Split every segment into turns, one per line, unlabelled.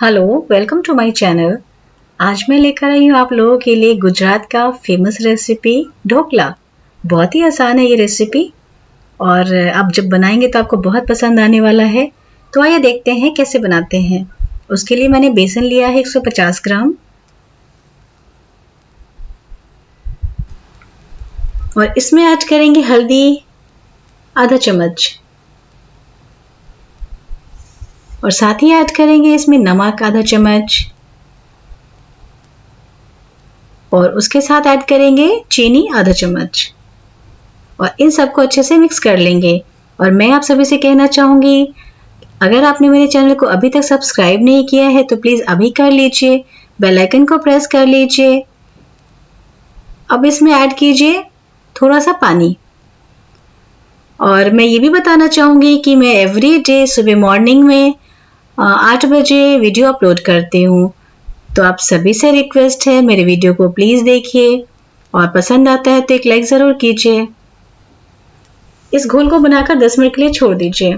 Hello, welcome to my channel. आज मैं लेकर आई हूँ आप लोगों के लिए गुजरात का फेमस रेसिपी ढोकला। बहुत ही आसान है ये रेसिपी और आप जब बनाएंगे तो आपको बहुत पसंद आने वाला है। तो आइए देखते हैं कैसे बनाते हैं। उसके लिए मैंने बेसन लिया है 150 ग्राम और इसमें ऐड करेंगे हल्दी आधा चम्मच और साथ ही ऐड करेंगे इसमें नमक आधा चम्मच और उसके साथ ऐड करेंगे चीनी आधा चम्मच और इन सबको अच्छे से मिक्स कर लेंगे। और मैं आप सभी से कहना चाहूँगी, अगर आपने मेरे चैनल को अभी तक सब्सक्राइब नहीं किया है तो प्लीज़ अभी कर लीजिए, बेल आइकन को प्रेस कर लीजिए। अब इसमें ऐड कीजिए थोड़ा सा पानी। और मैं ये भी बताना चाहूँगी कि मैं एवरी डे सुबह मॉर्निंग में 8 बजे वीडियो अपलोड करती हूँ। तो आप सभी से रिक्वेस्ट है, मेरे वीडियो को प्लीज़ देखिए और पसंद आता है तो एक लाइक ज़रूर कीजिए। इस घोल को बनाकर 10 मिनट के लिए छोड़ दीजिए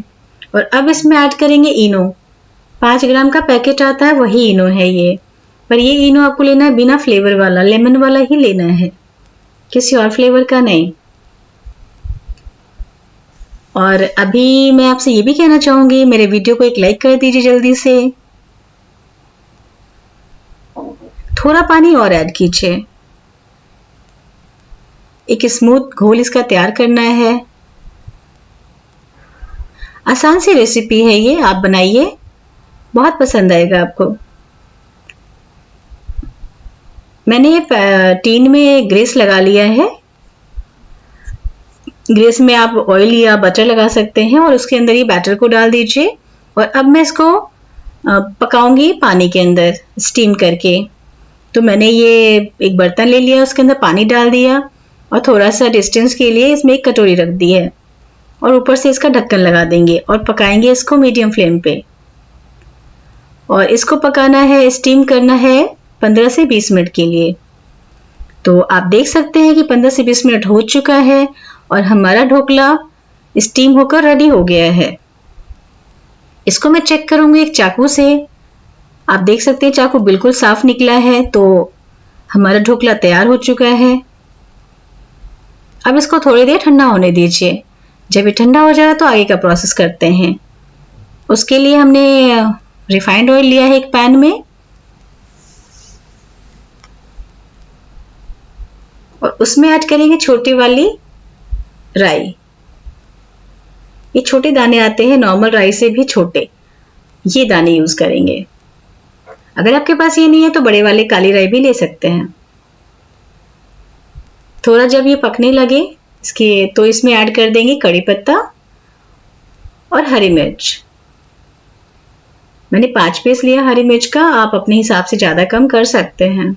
और अब इसमें ऐड करेंगे इनो। 5 ग्राम का पैकेट आता है, वही इनो है ये। पर ये इनो आपको लेना है बिना फ्लेवर वाला, लेमन वाला ही लेना है, किसी और फ्लेवर का नहीं। और अभी मैं आपसे ये भी कहना चाहूँगी, मेरे वीडियो को एक लाइक कर दीजिए जल्दी से। थोड़ा पानी और ऐड कीजिए। एक स्मूथ घोल इसका तैयार करना है। आसान सी रेसिपी है ये, आप बनाइए, बहुत पसंद आएगा आपको। मैंने टीन में ग्रेस लगा लिया है। ग्रेस में आप ऑयल या बटर लगा सकते हैं और उसके अंदर ये बैटर को डाल दीजिए। और अब मैं इसको पकाऊंगी पानी के अंदर स्टीम करके। तो मैंने ये एक बर्तन ले लिया, उसके अंदर पानी डाल दिया और थोड़ा सा डिस्टेंस के लिए इसमें एक कटोरी रख दी है और ऊपर से इसका ढक्कन लगा देंगे और पकाएंगे इसको मीडियम फ्लेम पे। और इसको पकाना है, स्टीम करना है 15 से 20 मिनट के लिए। तो आप देख सकते हैं कि 15 से 20 मिनट हो चुका है और हमारा ढोकला स्टीम होकर रेडी हो गया है। इसको मैं चेक करूंगी एक चाकू से। आप देख सकते हैं चाकू बिल्कुल साफ निकला है, तो हमारा ढोकला तैयार हो चुका है। अब इसको थोड़ी देर ठंडा होने दीजिए। जब ये ठंडा हो जाएगा तो आगे का प्रोसेस करते हैं। उसके लिए हमने रिफाइंड ऑयल लिया है एक पैन में और उसमें ऐड करेंगे छोटी वाली राई। ये छोटे दाने आते हैं, नॉर्मल राई से भी छोटे, ये दाने यूज करेंगे। अगर आपके पास ये नहीं है तो बड़े वाले काली राई भी ले सकते हैं। थोड़ा जब ये पकने लगे इसके तो इसमें ऐड कर देंगे कड़ी पत्ता और हरी मिर्च। मैंने 5 पीस लिया हरी मिर्च का, आप अपने हिसाब से ज़्यादा कम कर सकते हैं।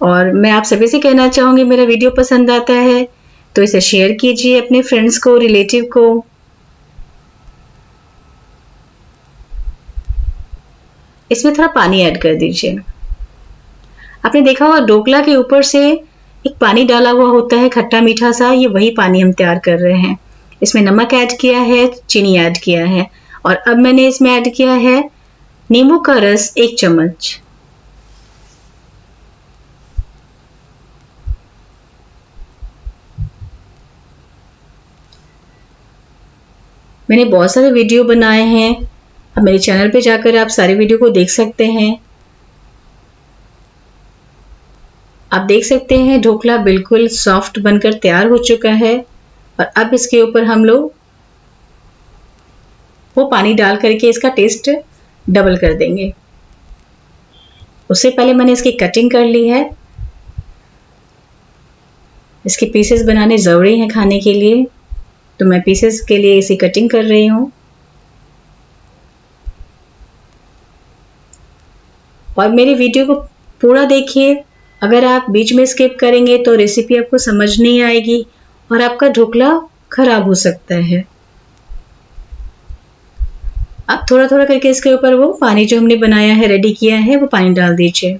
और मैं आप सभी से कहना चाहूँगी, मेरा वीडियो पसंद आता है तो इसे शेयर कीजिए अपने फ्रेंड्स को, रिलेटिव को। इसमें थोड़ा पानी ऐड कर दीजिए। आपने देखा होगा ढोकला के ऊपर से एक पानी डाला हुआ होता है खट्टा मीठा सा, ये वही पानी हम तैयार कर रहे हैं। इसमें नमक ऐड किया है, चीनी ऐड किया है और अब मैंने इसमें ऐड किया है नींबू का रस 1 चम्मच। मैंने बहुत सारे वीडियो बनाए हैं, अब मेरे चैनल पे जाकर आप सारे वीडियो को देख सकते हैं। आप देख सकते हैं ढोकला बिल्कुल सॉफ्ट बनकर तैयार हो चुका है और अब इसके ऊपर हम लोग वो पानी डाल करके इसका टेस्ट डबल कर देंगे। उससे पहले मैंने इसकी कटिंग कर ली है। इसके पीसेस बनाने ज़रूरी हैं खाने के लिए, तो मैं पीसेस के लिए इसे कटिंग कर रही हूँ। और मेरी वीडियो को पूरा देखिए। अगर आप बीच में स्किप करेंगे तो रेसिपी आपको समझ नहीं आएगी और आपका ढोकला खराब हो सकता है। आप थोड़ा थोड़ा करके इसके ऊपर वो पानी जो हमने बनाया है, रेडी किया है, वो पानी डाल दीजिए।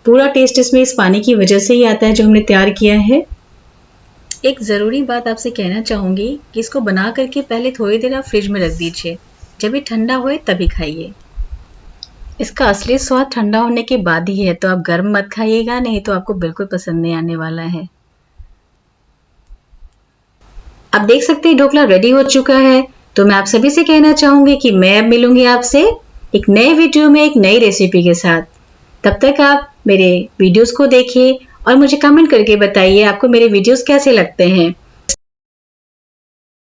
पूरा टेस्ट इसमें इस पानी की वजह से ही आता है जो हमने तैयार किया है। एक ज़रूरी बात आपसे कहना चाहूँगी कि इसको बना करके पहले थोड़ी देर आप फ्रिज में रख दीजिए जब ये ठंडा होए तभी खाइए। इसका असली स्वाद ठंडा होने के बाद ही है, तो आप गर्म मत खाइएगा, नहीं तो आपको बिल्कुल पसंद नहीं आने वाला है। आप देख सकते हैं ढोकला रेडी हो चुका है। तो मैं आप सभी से कहना चाहूंगी कि मैं अब मिलूंगी आपसे एक नए वीडियो में एक नई रेसिपी के साथ। तब तक आप मेरे वीडियोस को देखिए और मुझे कमेंट करके बताइए आपको मेरे वीडियोस कैसे लगते हैं।